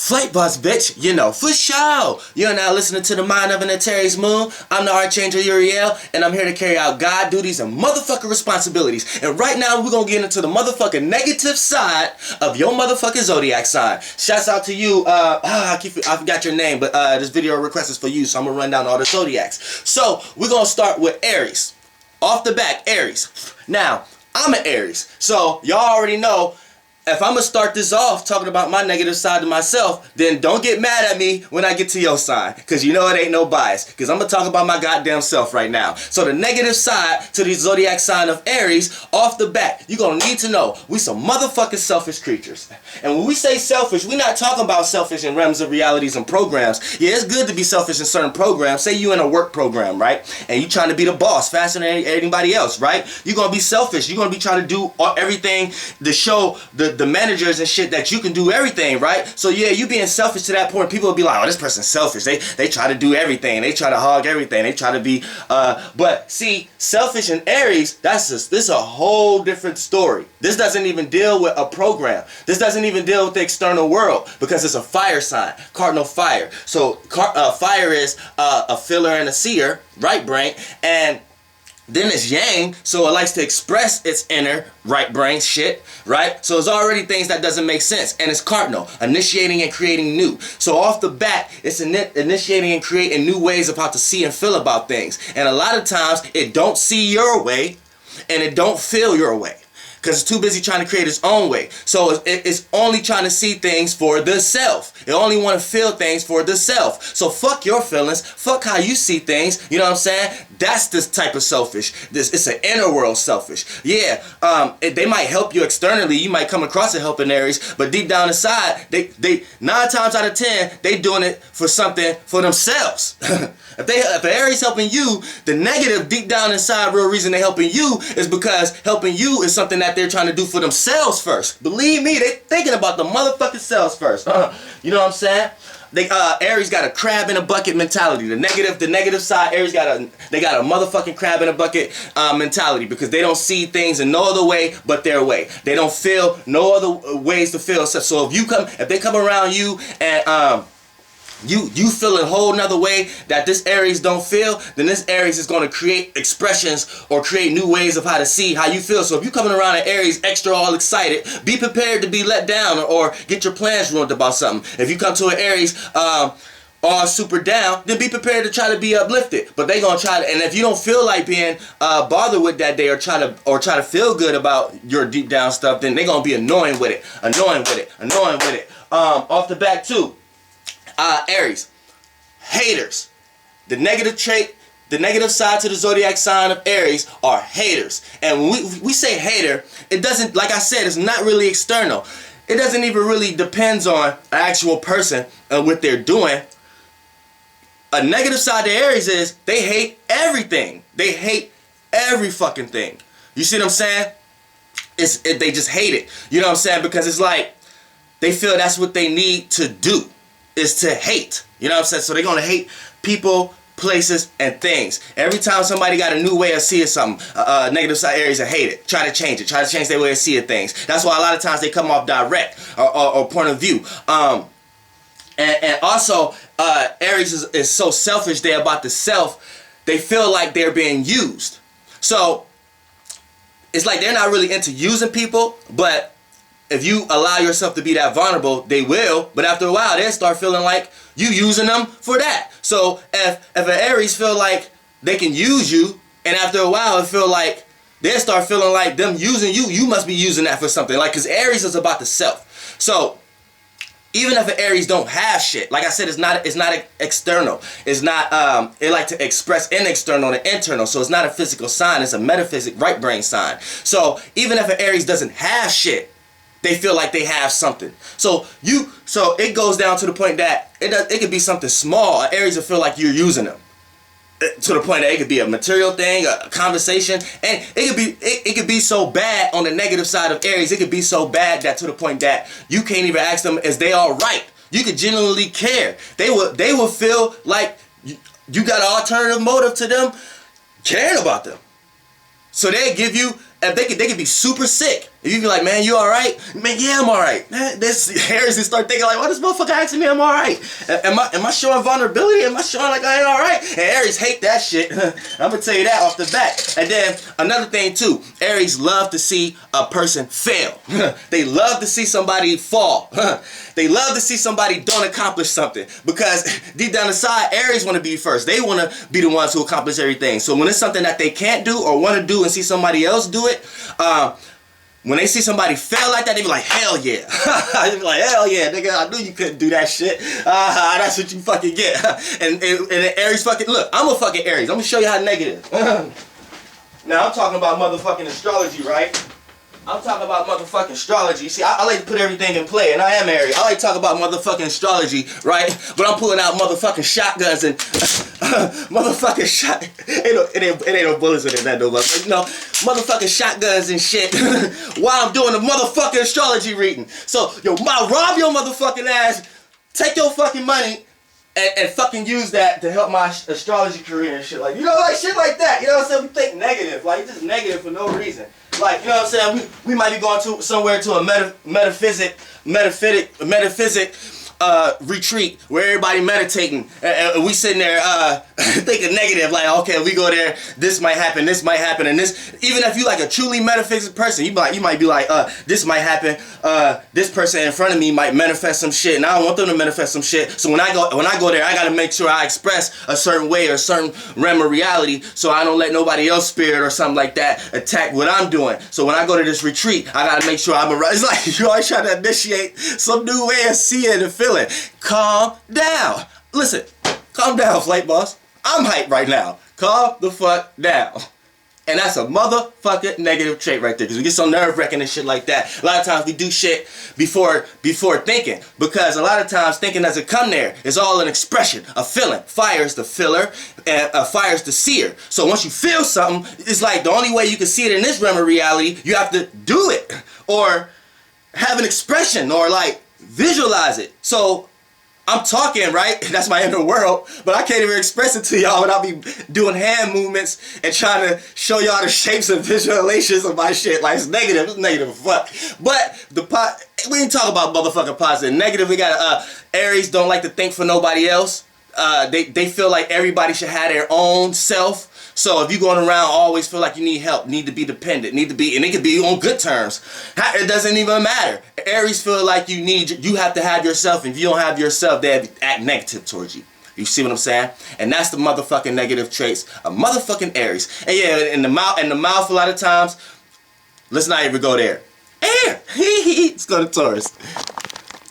Flight bus, bitch, you know, for sure. You're now listening to the Mind of an Aries Moon. I'm the Archangel Uriel, and I'm here to carry out God duties and motherfucking responsibilities. And right now, we're gonna get into the motherfucking negative side of your motherfucking Zodiac sign. Shouts out to you, I forgot your name, but this video request is for you, so I'm gonna run down all the Zodiacs. So, we're gonna start with Aries. Off the back, Aries. Now, I'm an Aries, so y'all already know. If I'm going to start this off talking about my negative side to myself, then don't get mad at me when I get to your side. Because you know it ain't no bias. Because I'm going to talk about my goddamn self right now. So the negative side to the Zodiac sign of Aries, off the bat, you're going to need to know we some motherfucking selfish creatures. And when we say selfish, we're not talking about selfish in realms of realities and programs. Yeah, it's good to be selfish in certain programs. Say you in a work program, right? And you trying to be the boss faster than anybody else, right? You're going to be selfish. You're going to be trying to do everything to show the managers and shit that you can do everything, right? So yeah, you being selfish to that point, people will be like, oh, this person's selfish. They try to do everything. They try to hog everything. They try to be but see, selfish in Aries, this is a whole different story. This doesn't even deal with a program. This doesn't even deal with the external world because it's a fire sign, cardinal fire. So fire is a feeler and a seer, right brain, and then it's yang, so it likes to express its inner right brain shit, right? So it's already things that doesn't make sense. And it's cardinal, initiating and creating new. So off the bat, it's initiating and creating new ways of how to see and feel about things. And a lot of times, it don't see your way, and it don't feel your way. Because it's too busy trying to create its own way. So it's only trying to see things for the self. It only want to feel things for the self. So fuck your feelings. Fuck how you see things. You know what I'm saying? That's this type of selfish. It's an inner world selfish. Yeah, they might help you externally. You might come across a helping Aries. But deep down inside, they 9 times out of 10, they doing it for something for themselves. If Aries helping you, the negative deep down inside, real reason they helping you is because helping you is something that they're trying to do for themselves first. Believe me, they thinking about the motherfucking selves first. You know what I'm saying? Aries got a crab in a bucket mentality. The negative side, Aries got a motherfucking crab in a bucket mentality because they don't see things in no other way but their way. They don't feel no other ways to feel. So if they come around you and you feel a whole nother way that this Aries don't feel, then this Aries is going to create expressions or create new ways of how to see how you feel. So if you're coming around an Aries extra all excited, be prepared to be let down or get your plans ruined about something. If you come to an Aries all super down, then be prepared to try to be uplifted. But they gonna try to, and if you don't feel like being bothered with that day or try to feel good about your deep down stuff, then they gonna be annoying with it. Off the back too. Aries, haters. The negative trait, the negative side to the Zodiac sign of Aries are haters. And when we say hater, it doesn't, like I said, it's not really external. It doesn't even really depends on an actual person and what they're doing. A negative side to Aries is they hate everything. They hate every fucking thing. You see what I'm saying? They just hate it. You know what I'm saying? Because it's like they feel that's what they need to do. Is to hate. You know what I'm saying? So they're going to hate people, places, and things. Every time somebody got a new way of seeing something, negative side Aries will hate it. Try to change it. Try to change their way of seeing things. That's why a lot of times they come off direct or point of view. And also, Aries is so selfish. They're about the self. They feel like they're being used. So it's like they're not really into using people, but if you allow yourself to be that vulnerable, they will. But after a while, they'll start feeling like you using them for that. So if an Aries feel like they can use you, and after a while, it feel like they'll start feeling like them using you, you must be using that for something. Like, because Aries is about the self. So even if an Aries don't have shit, like I said, it's not external. It's not, it like to express in external and internal. So it's not a physical sign. It's a metaphysic right brain sign. So even if an Aries doesn't have shit, they feel like they have something. So it goes down to the point that it could be something small. Aries will feel like you're using them. To the point that it could be a material thing, a conversation, and it could be so bad on the negative side of Aries. It could be so bad that to the point that you can't even ask them is they all right. You could genuinely care. They will feel like you got an alternative motive to them caring about them. So they give you, they could be super sick. If you be like, man, you alright? Man, yeah, I'm alright. This Aries and start thinking like, why this motherfucker asking me I'm alright? Am I showing vulnerability? Am I showing like I ain't alright? And Aries hate that shit. I'm gonna tell you that off the bat. And then another thing too, Aries love to see a person fail. They love to see somebody fall. They love to see somebody don't accomplish something, because deep down inside, Aries want to be first. They want to be the ones who accomplish everything. So when it's something that they can't do or want to do and see somebody else do it, when they see somebody fail like that, they be like, hell yeah. They be like, hell yeah, nigga, I knew you couldn't do that shit. That's what you fucking get. and Aries fucking, look, I'm a fucking Aries. I'm gonna show you how negative. Now, I'm talking about motherfucking astrology, right? I'm talking about motherfucking astrology. See, I like to put everything in play, and I am Aries. I like to talk about motherfucking astrology, right? But I'm pulling out motherfucking shotguns and motherfucking shot. It ain't no bullets in that though, but you know, motherfucking shotguns and shit while I'm doing a motherfucking astrology reading. So, yo, I rob your motherfucking ass, take your fucking money, and fucking use that to help my astrology career and shit, like, you know, like shit like that. You know what I'm saying? We think negative, like just negative for no reason. Like, you know what I'm saying? We might be going to somewhere to a metaphysic retreat where everybody meditating, and we sitting there thinking negative, like, okay, we go there, this might happen, and this. Even if you like a truly metaphysical person, you might be like, this might happen. This person in front of me might manifest some shit, and I don't want them to manifest some shit. So when I go there, I gotta make sure I express a certain way or a certain realm of reality, so I don't let nobody else spirit or something like that attack what I'm doing. So when I go to this retreat, I gotta make sure I'm around. It's like you always trying to initiate some new way of seeing and feeling. Calm down. Listen, calm down, Flight Boss. I'm hyped right now. Calm the fuck down. And that's a motherfucking negative trait right there, because we get so nerve-wracking and shit like that. A lot of times we do shit before thinking, because a lot of times thinking doesn't come there. It's all an expression, a feeling. Fire is the filler, and fire is the seer. So once you feel something, it's like the only way you can see it in this realm of reality, you have to do it, or have an expression, or like visualize it. So I'm talking, right? That's my inner world, but I can't even express it to y'all without me doing hand movements and trying to show y'all the shapes and visualizations of my shit. Like, it's negative as fuck. But we ain't talk about motherfucking positive. Negative, we got Aries don't like to think for nobody else. They feel like everybody should have their own self. So if you're going around always feel like you need help, need to be dependent, and it could be on good terms. It doesn't even matter. Aries feel like you have to have yourself, and if you don't have yourself, they act negative towards you. You see what I'm saying? And that's the motherfucking negative traits of motherfucking Aries. And yeah, in the mouth a lot of times, let's not even go there. Let's go to Taurus.